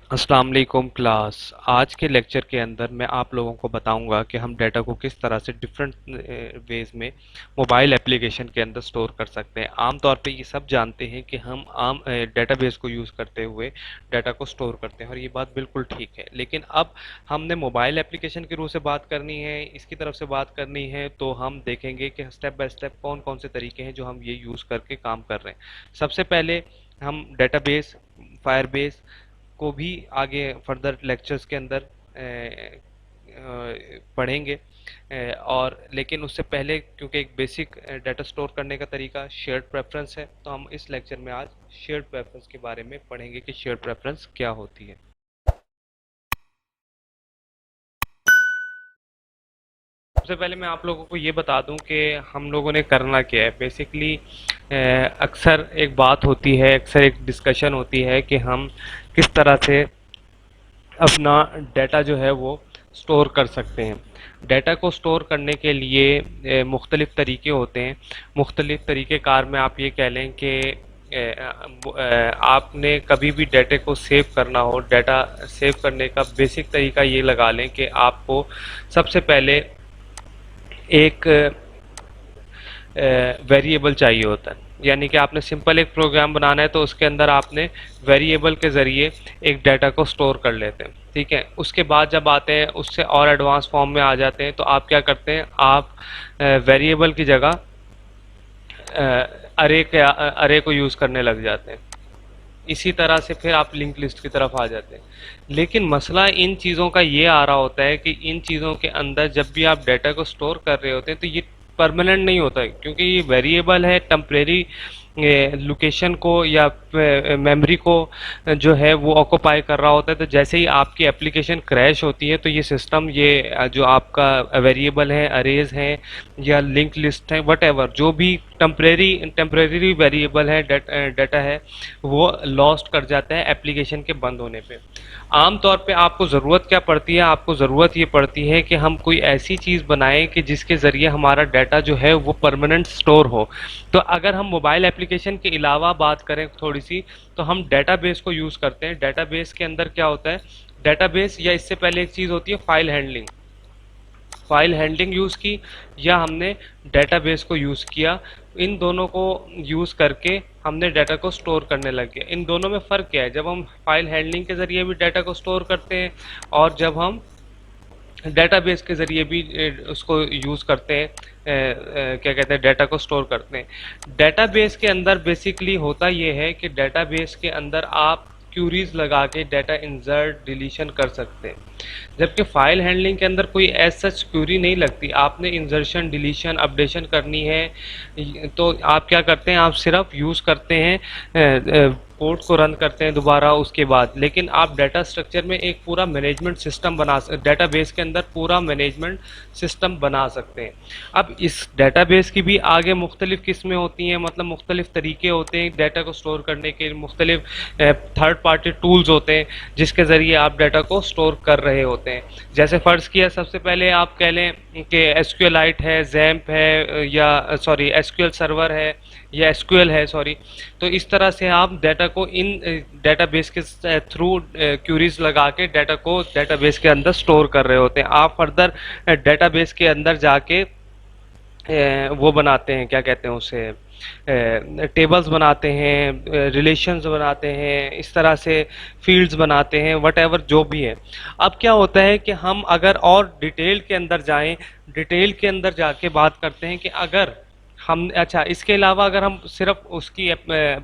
अस्सलाम वालेकुम क्लास। आज के लेक्चर के अंदर मैं आप लोगों को बताऊंगा कि हम डाटा को किस तरह से डिफरेंट वेज में मोबाइल एप्लीकेशन के अंदर स्टोर कर सकते हैं। आम तौर पे ये सब जानते हैं कि हम आम डेटाबेस को यूज़ करते हुए डाटा को स्टोर करते हैं और ये बात बिल्कुल ठीक है, लेकिन अब हमने मोबाइल एप्लीकेशन के रूप से बात करनी है, इसकी तरफ से बात करनी है, तो हम देखेंगे कि स्टेप बाय स्टेप कौन कौन से तरीके हैं जो हम ये यूज़ करके काम कर रहे हैं। सबसे पहले हम डेटाबेस, फायरबेस को भी आगे फर्दर लेक्चर्स के अंदर पढ़ेंगे। और लेकिन उससे पहले क्योंकि एक बेसिक डाटा स्टोर करने का तरीका शेयर्ड प्रेफरेंस है, तो हम इस लेक्चर में आज शेयर्ड प्रेफरेंस के बारे में पढ़ेंगे कि शेयर्ड प्रेफरेंस क्या होती है। सबसे पहले मैं आप लोगों को ये बता दूं कि हम लोगों ने करना क्या है। बेसिकली अक्सर एक बात होती है, अक्सर एक डिस्कशन होती है कि हम किस तरह से अपना डाटा जो है वो स्टोर कर सकते हैं। डाटा को स्टोर करने के लिए मुख्तलिफ़ तरीके होते हैं। मुख्तलिफ़ तरीक़ेकार में आप ये कह लें कि आपने कभी भी डाटे को सेव करना हो, डाटा सेव करने का बेसिक तरीका ये लगा लें कि आपको सबसे पहले एक वेरिएबल चाहिए होता है। यानी कि आपने सिंपल एक प्रोग्राम बनाना है तो उसके अंदर आपने वेरिएबल के ज़रिए एक डाटा को स्टोर कर लेते हैं, ठीक है। उसके बाद जब आते हैं उससे और एडवांस फॉर्म में आ जाते हैं तो आप क्या करते हैं, आप वेरिएबल की जगह अरे को यूज़ करने लग जाते हैं। इसी तरह से फिर आप लिंक लिस्ट की तरफ आ जाते हैं। लेकिन मसला इन चीज़ों का ये आ रहा होता है कि इन चीज़ों के अंदर जब भी आप डाटा को स्टोर कर रहे होते हैं तो ये परमानेंट नहीं होता है, क्योंकि ये वेरिएबल है। टेम्परेरी लोकेशन को या मेमोरी को जो है वो ऑक्यूपाई कर रहा होता है। तो जैसे ही आपकी एप्लीकेशन क्रैश होती है तो ये सिस्टम, ये जो आपका वेरिएबल है, अरेज हैं या लिंक लिस्ट है, वट जो भी टेम्परेरी वेरिएबल है, डाटा है, वो लॉस्ट कर जाता है एप्लीकेशन के बंद होने पे। आम तौर पे आपको ज़रूरत क्या पड़ती है, आपको ज़रूरत ये पड़ती है कि हम कोई ऐसी चीज़ बनाएं कि जिसके ज़रिए हमारा डाटा जो है वो परमानेंट स्टोर हो। तो अगर हम मोबाइल एप्लीकेशन के अलावा बात करें थोड़ी सी, तो हम डेटाबेस को यूज़ करते हैं। डेटाबेस के अंदर क्या होता है, डेटाबेस या इससे पहले एक चीज़ होती है file handling. File handling use की या हमने डेटाबेस को यूज़ किया, इन दोनों को यूज़ करके हमने डाटा को स्टोर करने लग गए। इन दोनों में फ़र्क क्या है, जब हम फाइल हैंडलिंग के ज़रिए भी डाटा को स्टोर करते हैं और जब हम डेटाबेस के ज़रिए भी उसको यूज़ करते हैं, क्या कहते हैं, डाटा को स्टोर करते हैं। डेटाबेस के अंदर बेसिकली होता ये है कि डेटाबेस के अंदर आप क्यूरीज लगा के डाटा इंसर्ट डिलीशन कर सकते हैं, जबकि फाइल हैंडलिंग के अंदर कोई एज सच क्यूरी नहीं लगती। आपने इंसर्शन डिलीशन अपडेशन करनी है तो आप क्या करते हैं, आप सिर्फ यूज़ करते हैं, कोड को रन करते हैं दोबारा उसके बाद। लेकिन आप डाटा स्ट्रक्चर में एक पूरा मैनेजमेंट सिस्टम डाटाबेस के अंदर पूरा मैनेजमेंट सिस्टम बना सकते हैं। अब इस डाटाबेस की भी आगे मुख्तलिफ़ किस्में होती हैं, मतलब मुख्तलिफ़ तरीके होते हैं डाटा को स्टोर करने के। मुख्तलिफ़ थर्ड पार्टी टूल्स होते हैं जिसके ज़रिए आप डाटा को स्टोर कर रहे होते हैं। जैसे फ़र्ज़ किया, सबसे पहले आप कह लें कि एसक्यूएलाइट है, जैम्प है, या सॉरी एसक्यूएल सर्वर है या एसक्यूएल है, सॉरी। तो इस तरह से आप डाटा को इन डेटाबेस के थ्रू क्यूरीज लगा के डाटा को डेटाबेस के अंदर स्टोर कर रहे होते हैं। आप फर्दर डेटाबेस के अंदर जाके वो बनाते हैं, क्या कहते हैं उसे, टेबल्स बनाते हैं, रिलेशंस बनाते हैं, इस तरह से फील्ड्स बनाते हैं, वट जो भी है। अब क्या होता है कि हम अगर और डिटेल के अंदर जाएं, डिटेल के अंदर जाके बात करते हैं कि अगर हम, अच्छा, इसके अलावा अगर हम सिर्फ उसकी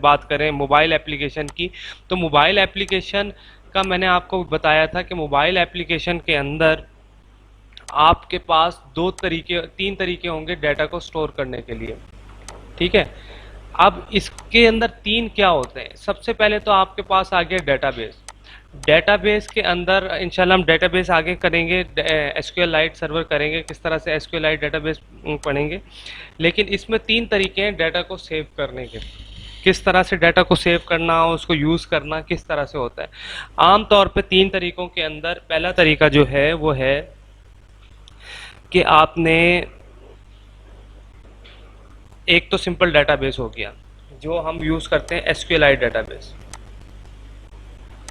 बात करें मोबाइल एप्लीकेशन की, तो मोबाइल एप्लीकेशन का मैंने आपको बताया था कि मोबाइल एप्लीकेशन के अंदर आपके पास तीन तरीके होंगे डाटा को स्टोर करने के लिए, ठीक है। अब इसके अंदर तीन क्या होते हैं, सबसे पहले तो आपके पास आ गया डेटाबेस। डेटाबेस के अंदर इंशाल्लाह हम डेटाबेस आगे करेंगे, एसक्यूएलाइट सर्वर करेंगे, किस तरह से एसक्यूएलाइट डेटाबेस पढ़ेंगे। लेकिन इसमें तीन तरीके हैं डाटा को सेव करने के। किस तरह से डाटा को सेव करना, उसको यूज़ करना किस तरह से होता है। आम तौर पे तीन तरीकों के अंदर पहला तरीका जो है वो है कि आपने, एक तो सिंपल डेटाबेस हो गया जो हम यूज़ करते हैं, एसक्यूएलाइट डेटाबेस,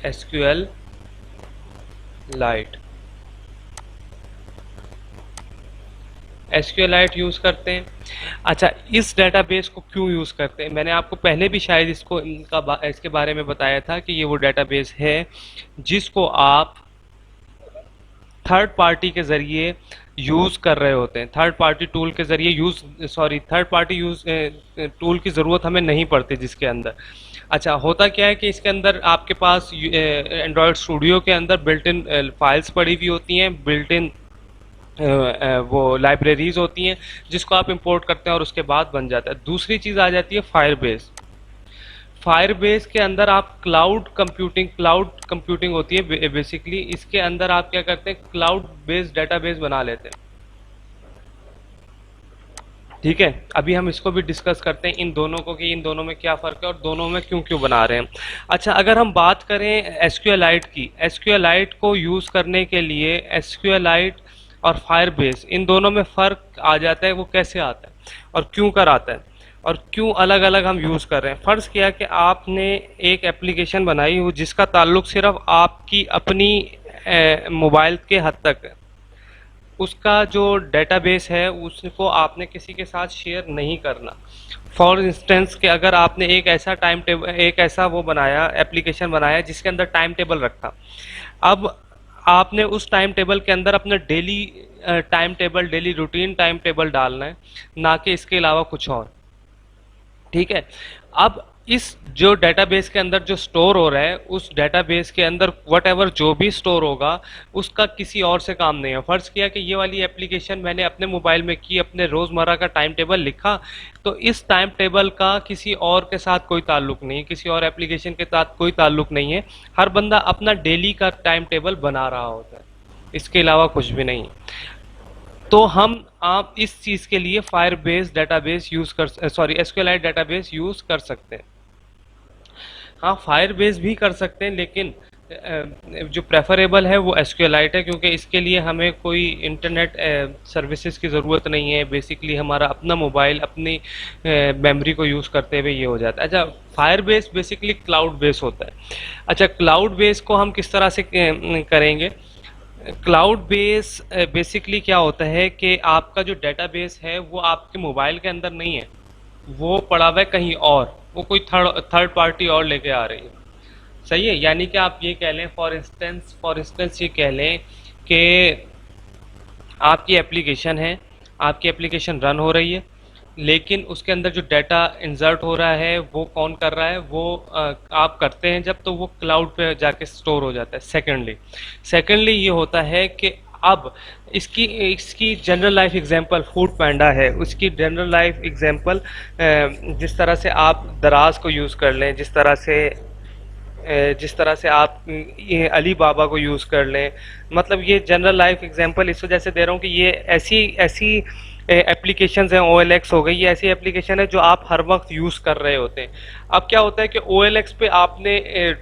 एसक्यूएल लाइट, एसक्यूएलाइट यूज़ करते हैं। अच्छा, इस डेटाबेस को क्यों यूज़ करते हैं? मैंने आपको पहले भी शायद इसके बारे में बताया था कि ये वो डेटाबेस है जिसको आप थर्ड पार्टी के ज़रिए यूज़ कर रहे होते हैं। थर्ड पार्टी टूल के ज़रिए थर्ड पार्टी टूल की ज़रूरत हमें नहीं पड़ती जिसके अंदर। अच्छा, होता क्या है कि इसके अंदर आपके पास एंड्रॉयड स्टूडियो के अंदर बिल्ट इन फाइल्स पड़ी हुई होती हैं, बिल्ट इन वो लाइब्रेरीज होती हैं जिसको आप इंपोर्ट करते हैं और उसके बाद बन जाता है। दूसरी चीज़ आ जाती है फायरबेस। फायरबेस के अंदर आप क्लाउड कंप्यूटिंग होती है बेसिकली। इसके अंदर आप क्या करते हैं, क्लाउड बेस्ड डेटाबेस बना लेते हैं। ठीक है, अभी हम इसको भी डिस्कस करते हैं इन दोनों को कि इन दोनों में क्या फ़र्क है और दोनों में क्यों क्यों बना रहे हैं। अच्छा, अगर हम बात करें एसक्यूएलाइट की, एसक्यूएलाइट को यूज़ करने के लिए एसक्यूएलाइट और फायरबेस इन दोनों में फ़र्क आ जाता है। वो कैसे आता है और क्यों कर आता है और क्यों अलग अलग हम यूज़ कर रहे हैं। फ़र्ज़ किया कि आपने एक एप्लीकेशन बनाई हो जिसका ताल्लुक सिर्फ आपकी अपनी मोबाइल के हद तक है। उसका जो डेटाबेस है उसको आपने किसी के साथ शेयर नहीं करना। फॉर इंस्टेंस कि अगर आपने एक ऐसा वो बनाया, एप्लीकेशन बनाया जिसके अंदर टाइम टेबल रखा। अब आपने उस टाइम टेबल के अंदर अपना डेली रूटीन टाइम टेबल डालना है, ना कि इसके अलावा कुछ और। ठीक है, अब इस जो डेटाबेस के अंदर जो स्टोर हो रहा है, उस डेटाबेस के अंदर वट एवर जो भी स्टोर होगा उसका किसी और से काम नहीं है। फर्ज किया कि ये वाली एप्लीकेशन मैंने अपने मोबाइल में की, अपने रोज़मर्रा का टाइम टेबल लिखा, तो इस टाइम टेबल का किसी और के साथ कोई ताल्लुक नहीं है, किसी और एप्लीकेशन के साथ कोई ताल्लुक नहीं है। हर बंदा अपना डेली का टाइम टेबल बना रहा होता है, इसके अलावा कुछ भी नहीं। तो आप इस चीज़ के लिए फायरबेस डेटाबेस यूज़ कर सॉरी एसक्यूएलाइट डेटाबेस यूज़ कर सकते हैं। हाँ, फायरबेस भी कर सकते हैं, लेकिन जो प्रेफरेबल है वो एसक्यूएलाइट है, क्योंकि इसके लिए हमें कोई इंटरनेट सर्विसेज की ज़रूरत नहीं है। बेसिकली हमारा अपना मोबाइल अपनी मेमोरी को यूज़ करते हुए ये हो जाता है। अच्छा, फायरबेस बेसिकली क्लाउड बेस होता है। अच्छा, क्लाउड बेस को हम किस तरह से करेंगे? क्लाउड बेस बेसिकली क्या होता है कि आपका जो डेटाबेस है वो आपके मोबाइल के अंदर नहीं है, वो पड़ा हुआ है कहीं और, वो कोई थर्ड पार्टी और लेके आ रही है। सही है, यानी कि आप ये कह लें, फॉर इंस्टेंस ये कह लें कि आपकी एप्लीकेशन है, आपकी एप्लीकेशन रन हो रही है, लेकिन उसके अंदर जो डाटा इंसर्ट हो रहा है वो कौन कर रहा है? वो आप करते हैं जब, तो वो क्लाउड पे जाके स्टोर हो जाता है। सेकेंडली ये होता है कि अब इसकी इसकी जनरल लाइफ एग्जांपल फूड पांडा है। उसकी जनरल लाइफ एग्जांपल जिस तरह से आप दराज को यूज़ कर लें, जिस तरह से आप ये अली बाबा को यूज़ कर लें। मतलब ये जनरल लाइफ एग्जांपल इस वजह से दे रहा हूँ कि ये ऐसी ऐसी एप्लीकेशंस हैं, OLX हो गई, ये ऐसी एप्लीकेशन है जो आप हर वक्त यूज़ कर रहे होते हैं। अब क्या होता है कि OLX पे आपने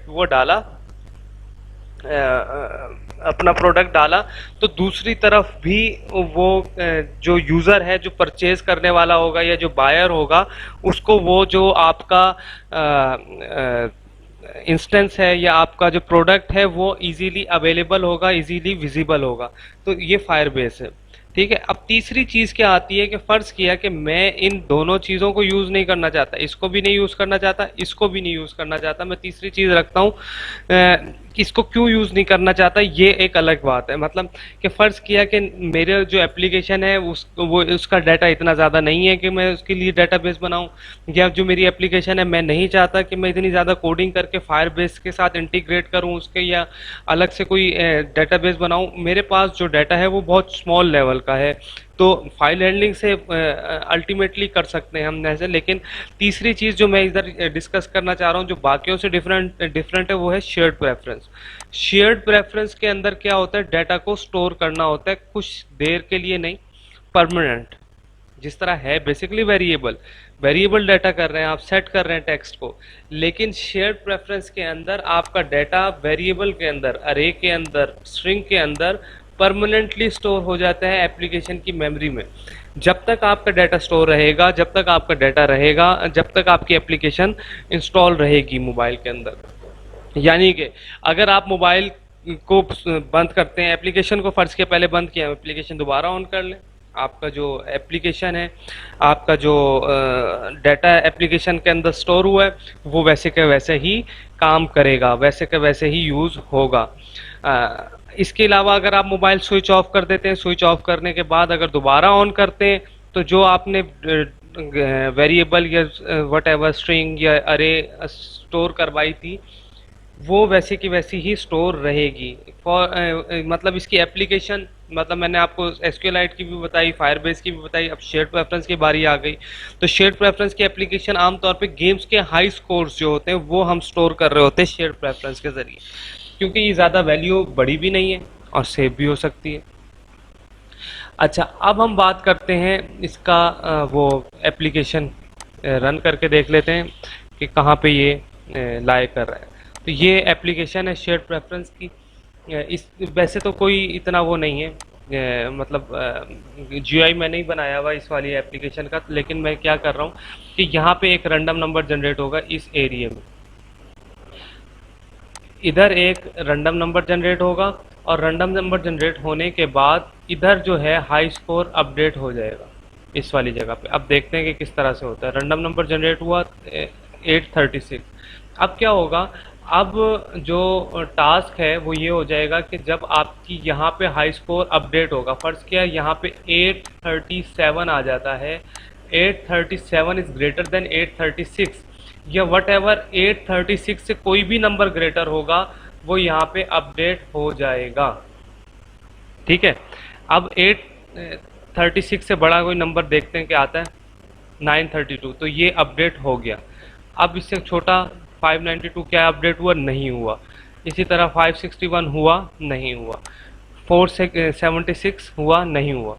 वो डाला, अपना प्रोडक्ट डाला, तो दूसरी तरफ भी वो जो यूज़र है, जो परचेज करने वाला होगा या जो बायर होगा, उसको वो जो आपका इंस्टेंस है या आपका जो प्रोडक्ट है वो इजीली अवेलेबल होगा, इजीली विजिबल होगा। तो ये फायरबेस है। ठीक है, अब तीसरी चीज़ क्या आती है कि फ़र्ज़ किया कि मैं इन दोनों चीज़ों को यूज़ नहीं करना चाहता, इसको भी नहीं यूज़ करना चाहता, इसको भी नहीं यूज़ करना चाहता, मैं तीसरी चीज़ रखता हूँ। कि इसको क्यों यूज़ नहीं करना चाहता, ये एक अलग बात है। मतलब कि फ़र्ज़ किया कि मेरे जो एप्लीकेशन है उसका डाटा इतना ज़्यादा नहीं है कि मैं उसके लिए डेटाबेस बनाऊं, या जो मेरी एप्लीकेशन है मैं नहीं चाहता कि मैं इतनी ज़्यादा कोडिंग करके फायरबेस के साथ इंटीग्रेट करूं उसके, या अलग से कोई डेटाबेस बनाऊं। मेरे पास जो डाटा है वो बहुत स्मॉल लेवल का है, तो फाइल हैंडलिंग से अल्टीमेटली कर सकते हैं हम ऐसे। लेकिन तीसरी चीज़ जो मैं इधर डिस्कस करना चाह रहा हूँ, जो बाकियों से डिफरेंट है, वो है शेयर्ड प्रेफरेंस। शेयर्ड प्रेफरेंस के अंदर क्या होता है, डाटा को स्टोर करना होता है कुछ देर के लिए नहीं, परमानेंट। जिस तरह है बेसिकली वेरिएबल डाटा कर रहे हैं आप, सेट कर रहे हैं टेक्स्ट को, लेकिन शेयर्ड प्रेफरेंस के अंदर आपका डाटा वेरिएबल के अंदर, अरे के अंदर, स्ट्रिंग के अंदर परमानेंटली स्टोर हो जाता है एप्लीकेशन की मेमोरी में। जब तक आपका डाटा स्टोर रहेगा, जब तक आपका डाटा रहेगा, जब तक आपकी एप्लीकेशन इंस्टॉल रहेगी मोबाइल के अंदर। यानी कि अगर आप मोबाइल को बंद करते हैं, एप्लीकेशन को फर्ज के पहले बंद किया, एप्लीकेशन दोबारा ऑन कर लें, आपका जो एप्लीकेशन है, आपका जो डाटा एप्लीकेशन के अंदर स्टोर हुआ है वो वैसे के वैसे ही काम करेगा, वैसे के वैसे ही यूज़ होगा। इसके अलावा अगर आप मोबाइल स्विच ऑफ कर देते हैं, स्विच ऑफ करने के बाद अगर दोबारा ऑन करते हैं तो जो आपने वेरिएबल या वट एवर स्ट्रिंग या अरे स्टोर करवाई थी वो वैसे की वैसी ही स्टोर रहेगी। मतलब इसकी एप्लीकेशन, मतलब मैंने आपको एसक्यूएलाइट की भी बताई, फायरबेस की भी बताई, अब शेयर्ड प्रेफरेंस की बारी आ गई। तो शेयर्ड प्रेफरेंस की एप्लीकेशन आमतौर पे गेम्स के हाई स्कोर्स जो होते हैं वो हम स्टोर कर रहे होते हैं शेयर्ड प्रेफरेंस के ज़रिए, क्योंकि ये ज़्यादा वैल्यू बड़ी भी नहीं है और सेव भी हो सकती है। अच्छा, अब हम बात करते हैं इसका वो एप्लीकेशन रन करके देख लेते हैं कि कहाँ पे ये लाई कर रहा है। तो ये एप्लीकेशन है शेयर्ड प्रेफरेंस की। इस वैसे तो कोई इतना वो नहीं है, मतलब जीयूआई मैंने ही बनाया हुआ इस वाली एप्लीकेशन का, लेकिन मैं क्या कर रहा हूँ कि यहाँ पे एक रैंडम नंबर जनरेट होगा इस एरिया में, इधर एक रैंडम नंबर जनरेट होगा और रैंडम नंबर जनरेट होने के बाद इधर जो है हाई स्कोर अपडेट हो जाएगा इस वाली जगह पे। अब देखते हैं कि किस तरह से होता है। रैंडम नंबर जनरेट हुआ 836। अब क्या होगा, अब जो टास्क है वो ये हो जाएगा कि जब आपकी यहाँ पे हाई स्कोर अपडेट होगा, फर्ज किया यहाँ पे 837 आ जाता है, 837 इज ग्रेटर देन 836 या वट एवर 836 से कोई भी नंबर ग्रेटर होगा वो यहाँ पे अपडेट हो जाएगा। ठीक है, अब 836 से बड़ा कोई नंबर देखते हैं क्या आता है, 932, तो ये अपडेट हो गया। अब इससे छोटा 592 क्या अपडेट हुआ, नहीं हुआ। इसी तरह 561 हुआ, नहीं हुआ। 476 हुआ, नहीं हुआ।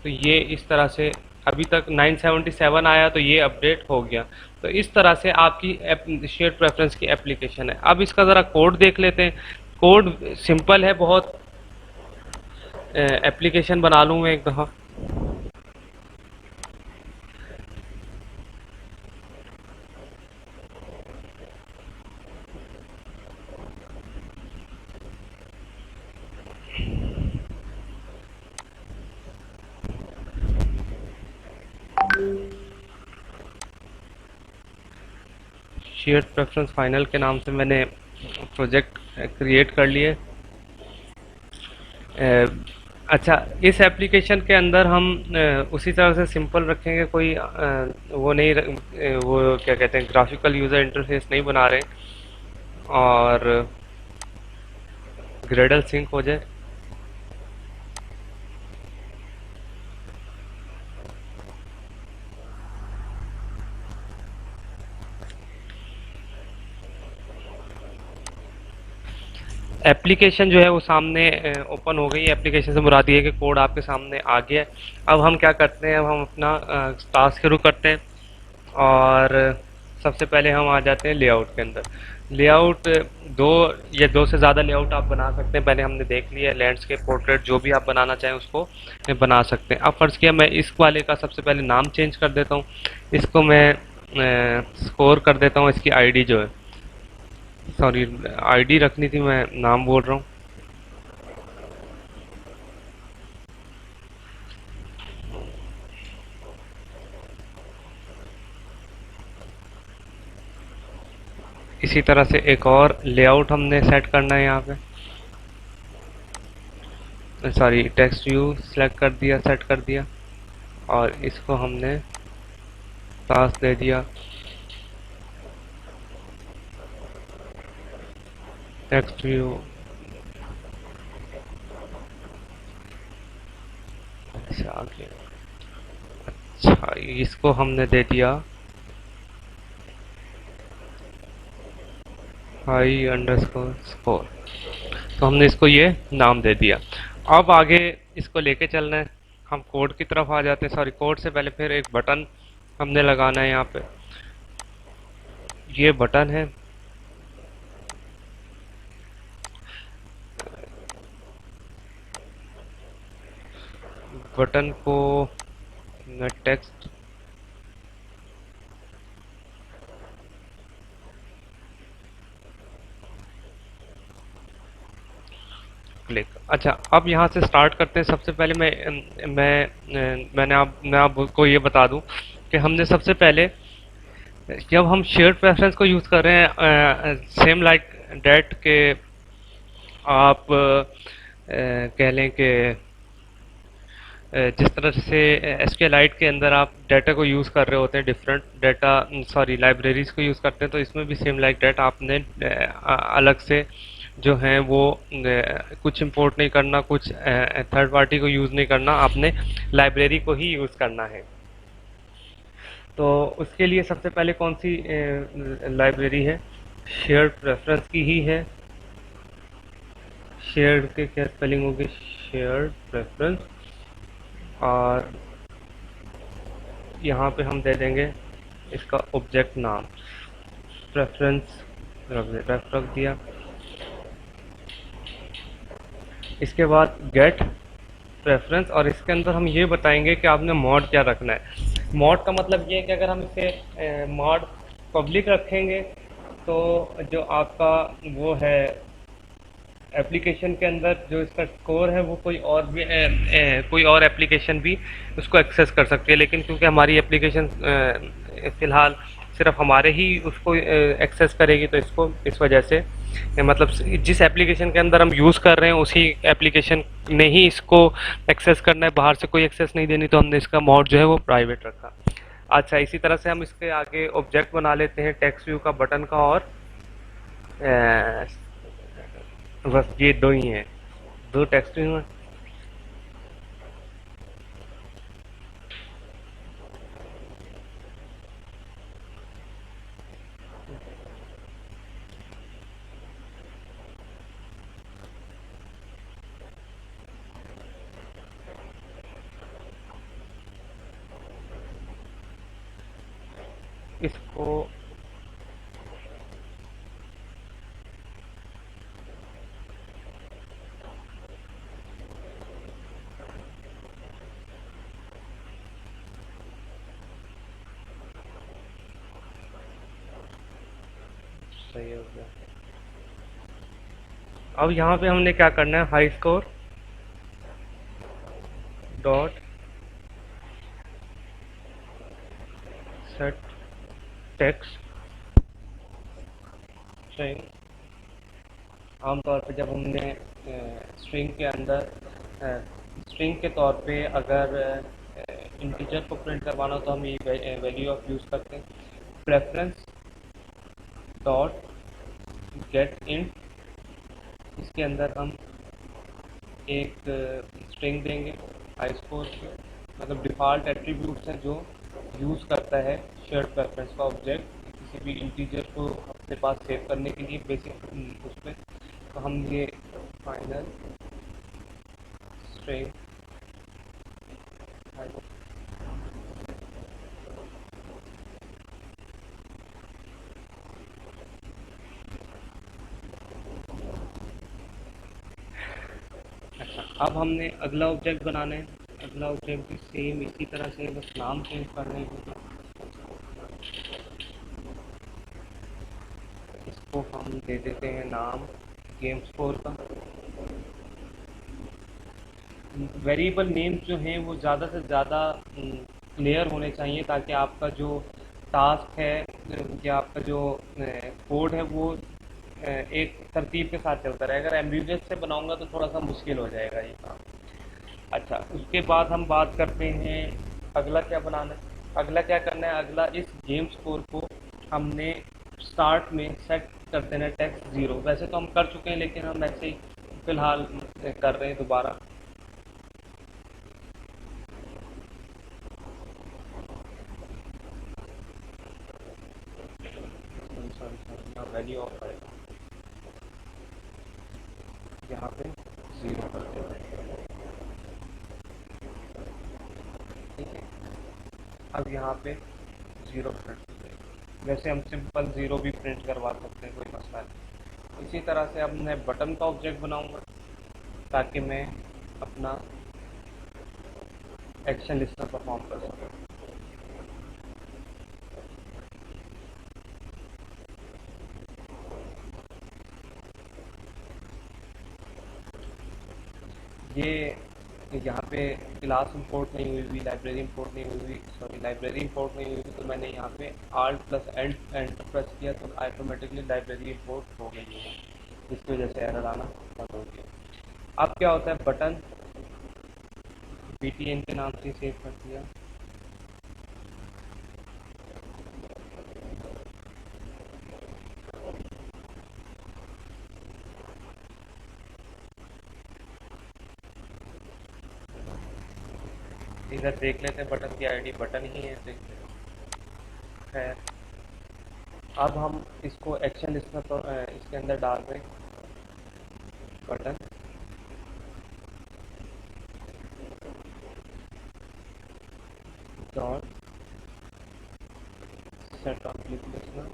तो ये इस तरह से अभी तक 977 आया तो ये अपडेट हो गया। तो इस तरह से आपकी शेयर प्रेफरेंस की एप्लीकेशन है। अब इसका ज़रा कोड देख लेते हैं। कोड सिंपल है बहुत। एप्लीकेशन बना लूँ मैं एक दफ़ा। शेयर प्रेफरेंस फाइनल के नाम से मैंने प्रोजेक्ट क्रिएट कर लिए। अच्छा, इस एप्लीकेशन के अंदर हम उसी तरह से सिंपल रखेंगे, कोई वो नहीं वो क्या कहते हैं, ग्राफिकल यूज़र इंटरफेस नहीं बना रहे, और ग्रेडल सिंक हो जाए। एप्लीकेशन जो है वो सामने ओपन हो गई। एप्लीकेशन से मुराद ये है कि कोड आपके सामने आ गया है। अब हम क्या करते हैं, अब हम अपना टास्क शुरू करते हैं और सबसे पहले हम आ जाते हैं लेआउट के अंदर। लेआउट दो या दो से ज़्यादा लेआउट आप बना सकते हैं, पहले हमने देख लिया। लैंडस्केप, पोर्ट्रेट, जो भी आप बनाना चाहें उसको बना सकते हैं। अब फ़र्ज़ किया मैं इस वाले का सबसे पहले नाम चेंज कर देता हूँ। इसको मैं स्कोर कर देता हूँ, इसकी आईडी जो है, सॉरी आईडी रखनी थी, मैं नाम बोल रहा हूँ। इसी तरह से एक और लेआउट हमने सेट करना है यहाँ पे, सॉरी टेक्स्ट व्यू सेलेक्ट कर दिया, सेट कर दिया, और इसको हमने टास्क दे दिया टेक्स्ट व्यू। अच्छा आगे, अच्छा इसको हमने दे दिया हाई अंडरस्कोर स्कोर। तो हमने इसको ये नाम दे दिया। अब आगे इसको लेके चलना है। हम कोड की तरफ आ जाते हैं। सॉरी, कोड से पहले फिर एक बटन हमने लगाना है यहाँ पे। ये बटन है, बटन को मैं टेक्स्ट क्लिक। अच्छा, अब यहाँ से स्टार्ट करते हैं। सबसे पहले मैं आपको ये बता दूं कि हमने सबसे पहले, जब हम शेयर्ड प्रेफरेंस को यूज़ कर रहे हैं, सेम लाइक डेट के, आप कह लें कि जिस तरह से एसक्यूएलाइट के अंदर आप डाटा को यूज़ कर रहे होते हैं, डिफरेंट डाटा, सॉरी, लाइब्रेरीज को यूज़ करते हैं, तो इसमें भी सेम लाइक डेट आपने अलग से जो है वो कुछ इंपोर्ट नहीं करना, कुछ थर्ड पार्टी को यूज़ नहीं करना, आपने लाइब्रेरी को ही यूज़ करना है। तो उसके लिए सबसे पहले कौन सी लाइब्रेरी है? शेयर्ड प्रेफरेंस की ही है। शेयर्ड के क्या स्पेलिंग होगी? Shared preference. और यहाँ पे हम दे देंगे इसका ऑब्जेक्ट नाम, प्रेफरेंस रख दिया। इसके बाद गेट प्रेफरेंस, और इसके अंदर हम ये बताएंगे कि आपने मॉड क्या रखना है। मॉड का मतलब ये है कि अगर हम इसे मॉड पब्लिक रखेंगे तो जो आपका वो है एप्लीकेशन के अंदर जो इसका स्कोर है वो कोई और एप्लीकेशन भी उसको एक्सेस कर सकती है। लेकिन क्योंकि हमारी एप्लीकेशन फ़िलहाल सिर्फ हमारे ही उसको एक्सेस करेगी, तो इसको इस वजह से मतलब जिस एप्लीकेशन के अंदर हम यूज़ कर रहे हैं उसी एप्लीकेशन ने ही इसको एक्सेस करना है, बाहर से कोई एक्सेस नहीं देनी, तो हमने इसका मोड जो है वो प्राइवेट रखा। अच्छा, इसी तरह से हम इसके आगे ऑब्जेक्ट बना लेते हैं टेक्स्ट व्यू का, बटन का, और अ, बस ये दो ही हैं, दो टेक्स्ट व्यू हैं। इसको सही हो गया। अब यहाँ पे हमने क्या करना है? High score dot set text string. आमतौर पे जब हमने स्ट्रिंग के अंदर स्ट्रिंग के तौर पे अगर इंटीजर को प्रिंट करवाना हो तो हम ये वैल्यू ऑफ यूज़ करते हैं। प्रेफरेंस डॉट गेट इंट, इसके अंदर हम एक स्ट्रिंग देंगे हाई स्कोर के, मतलब डिफ़ॉल्ट एट्रीब्यूट्स हैं जो यूज़ करता है शेयर्ड प्रेफरेंस का ऑब्जेक्ट किसी भी इंटीजर को अपने पास सेव करने के लिए बेसिक उसमें। तो हम ये फाइनल स्ट्रिंग, अच्छा, अब हमने अगला ऑब्जेक्ट बनाना है। अगला ऑब्जेक्ट भी सेम इसी तरह से, बस नाम चेंज करने हैं। इसको हम दे देते हैं नाम गेम स्कोर का। वेरिएबल नेम्स जो हैं वो ज़्यादा से ज़्यादा क्लियर होने चाहिए, ताकि आपका जो टास्क है या आपका जो कोड है वो एक तरतीब के साथ चलता रहे। अगर एम्बिगुअस से बनाऊंगा तो थोड़ा सा मुश्किल हो जाएगा ये काम। अच्छा, उसके बाद हम बात करते हैं अगला क्या बनाना है। अगला क्या करना है? अगला इस गेम स्कोर को हमने स्टार्ट में सेट कर देना है टेक्स्ट ज़ीरो। वैसे तो हम कर चुके हैं, लेकिन हम ऐसे ही फिलहाल कर रहे हैं दोबारा। सॉरी, वैल्यू ऑफ आएगा यहाँ पे ज़ीरो कर देते हैं। ठीक है, अब यहाँ पे ज़ीरो प्रिंट हो जाएगा। वैसे हम सिंपल ज़ीरो भी प्रिंट करवा सकते हैं, कोई मसला नहीं। इसी तरह से अब मैं बटन का ऑब्जेक्ट बनाऊंगा ताकि मैं अपना एक्शन लिस्टर परफॉर्म कर सकूँ। ये यहाँ पे क्लास इंपोर्ट नहीं हुई हुई, लाइब्रेरी इंपोर्ट नहीं हुई हुई, सॉरी लाइब्रेरी इंपोर्ट नहीं हुई हुई, तो मैंने यहाँ पे Alt प्लस एंटर प्रेस किया तो ऑटोमेटिकली लाइब्रेरी इंपोर्ट हो गई है, जिसकी वजह से एरर आना बंद हो गया। अब क्या होता है, बटन btn के नाम से सेव कर दिया। इधर देख लेते हैं बटन की आईडी, बटन ही है, देख लेते हैं। खैर, अब हम इसको एक्शन इसमें तो इसके अंदर डाल रहे हैं, button dot set of click listener,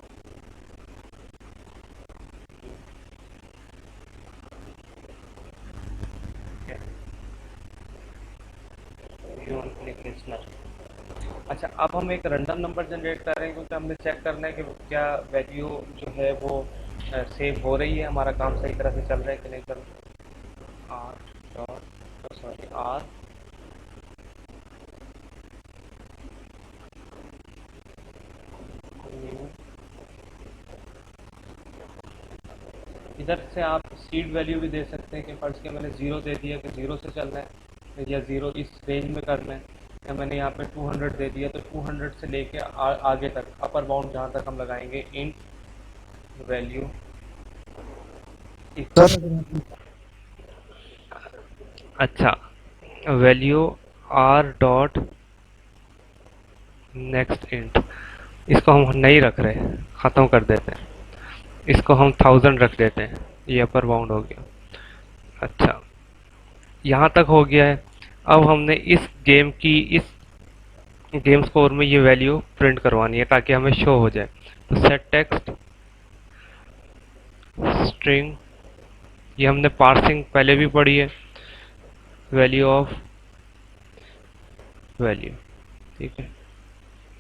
click listener. अच्छा, अब हम एक रैंडम नंबर जनरेट कर रहे हैं क्योंकि हमने चेक करना है कि क्या वैल्यू जो है वो सेव हो रही है, हमारा काम सही तरह से चल रहा है कि नहीं चल रहा। R dot sorry R new, इधर से आप सीड वैल्यू भी दे सकते हैं कि फर्स्ट के मैंने ज़ीरो दे दिया कि ज़ीरो से चलना है या ज़ीरो इस रेंज में करना है, या मैंने यहाँ पे 200 दे दिया तो 200 से लेके आगे तक अपर बाउंड जहाँ तक हम लगाएंगे इंट वैल्यू सर इक्वल। अच्छा, value R dot next int, इसको हम नहीं रख रहे, ख़त्म कर देते हैं, इसको हम 1000 रख देते हैं, ये अपर बाउंड हो गया। अच्छा, यहाँ तक हो गया है। अब हमने इस गेम की इस गेम स्कोर में ये वैल्यू प्रिंट करवानी है ताकि हमें शो हो जाए। तो सेट टेक्स्ट स्ट्रिंग, ये हमने पार्सिंग पहले भी पढ़ी है, वैल्यू ऑफ वैल्यू, ठीक है,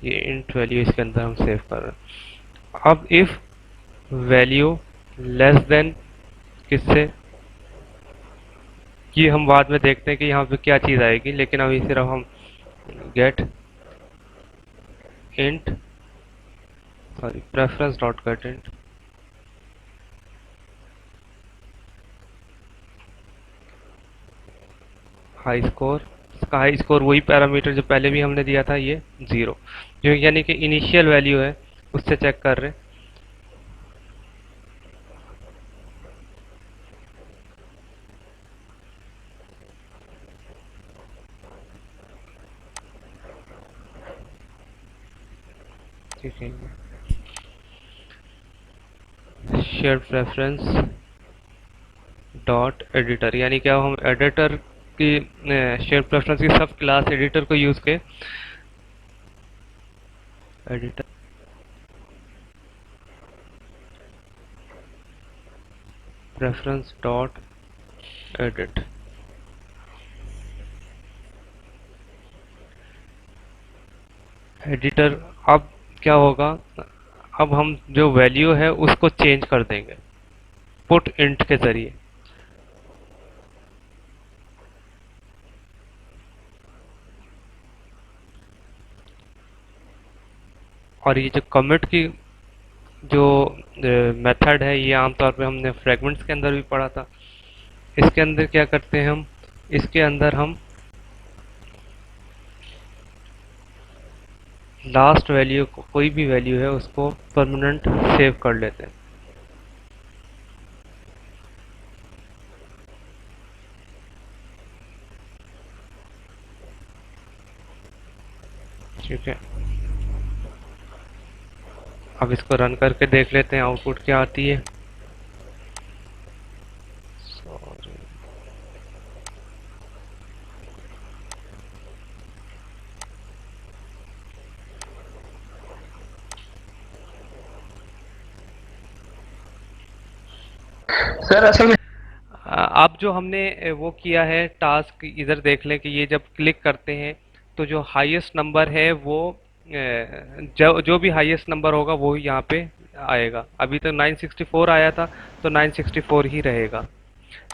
ये इंट वैल्यू इसके अंदर हम सेव कर रहे हैं। अब इफ वैल्यू लेस देन किससे, ये हम बाद में देखते हैं कि यहाँ पे क्या चीज़ आएगी, लेकिन अभी सिर्फ हम get int sorry preference dot get int high score, इसका हाई स्कोर वही पैरामीटर जो पहले भी हमने दिया था, ये 0, जो यानी कि इनिशियल वैल्यू है उससे चेक कर रहे हैं। ठीक है, शेयर प्रेफरेंस डॉट एडिटर, यानी क्या हम एडिटर की शेयर प्रेफरेंस की सब क्लास एडिटर को यूज़ के editor preference dot edit, editor. अब क्या होगा, अब हम जो वैल्यू है उसको चेंज कर देंगे पुट इंट के जरिए। और ये जो कमिट की जो मेथड है, ये आमतौर पे हमने फ्रेगमेंट्स के अंदर भी पढ़ा था। इसके अंदर क्या करते हैं हम, इसके अंदर हम लास्ट वैल्यू को, कोई भी वैल्यू है उसको परमानेंट सेव कर लेते हैं। ठीक है, अब इसको रन करके देख लेते हैं आउटपुट क्या आती है। Sorry. सर असल में अब जो हमने वो किया है टास्क, इधर देख लें कि ये जब क्लिक करते हैं तो जो हाईएस्ट नंबर है वो जो जो भी हाईएस्ट नंबर होगा वो ही यहाँ पे आएगा। अभी तो 964 आया था तो 964 ही रहेगा।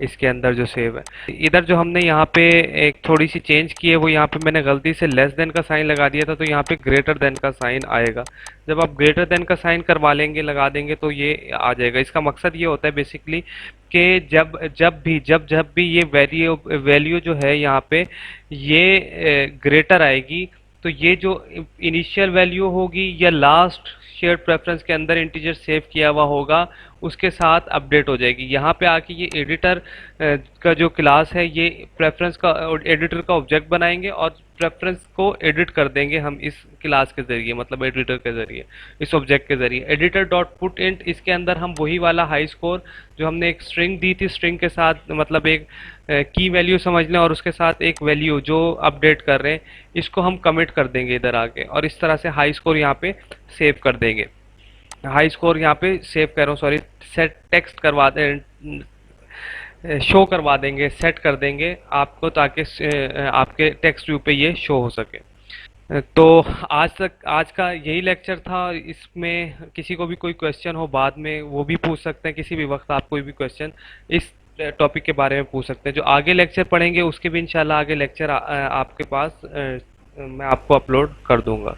इसके अंदर जो सेव है। इधर जो हमने यहाँ पे एक थोड़ी सी चेंज की है, वो यहाँ पे मैंने गलती से लेस देन का साइन लगा दिया था, तो यहाँ पे ग्रेटर देन का साइन आएगा। जब आप ग्रेटर देन का साइन करवा लेंगे, लगा देंगे, तो ये आ जाएगा। इसका मकसद ये होता है बेसिकली कि जब भी ये वैल्यू जो है यहाँ पे ये ग्रेटर आएगी, तो ये जो इनिशियल वैल्यू होगी या लास्ट शेयर्ड प्रेफरेंस के अंदर इंटीजर सेव किया हुआ होगा, उसके साथ अपडेट हो जाएगी। यहाँ पे आके ये एडिटर का जो क्लास है, ये प्रेफरेंस का एडिटर का ऑब्जेक्ट बनाएंगे और प्रेफरेंस को एडिट कर देंगे हम इस क्लास के जरिए, मतलब एडिटर के जरिए, इस ऑब्जेक्ट के जरिए। एडिटर डॉट पुट इंट, इसके अंदर हम वही वाला हाई स्कोर जो हमने एक स्ट्रिंग दी थी, स्ट्रिंग के साथ मतलब एक की वैल्यू समझ लें और उसके साथ एक वैल्यू जो अपडेट कर रहे हैं, इसको हम कमिट कर देंगे इधर आके, और इस तरह से हाई स्कोर यहाँ पे सेव कर देंगे। हाई स्कोर यहाँ पे सेव कर रहा हूँ, सॉरी, सेट टेक्स्ट करवा दें, शो करवा देंगे, सेट कर देंगे आपको, ताकि आपके टेक्स्ट व्यू पे ये शो हो सके। तो आज का यही लेक्चर था। इसमें किसी को भी कोई क्वेश्चन हो बाद में, वो भी पूछ सकते हैं, किसी भी वक्त आप कोई भी क्वेश्चन इस टॉपिक के बारे में पूछ सकते हैं। जो आगे लेक्चर पढ़ेंगे उसके भी इंशाल्लाह आगे लेक्चर आपके पास मैं आपको अपलोड कर दूंगा।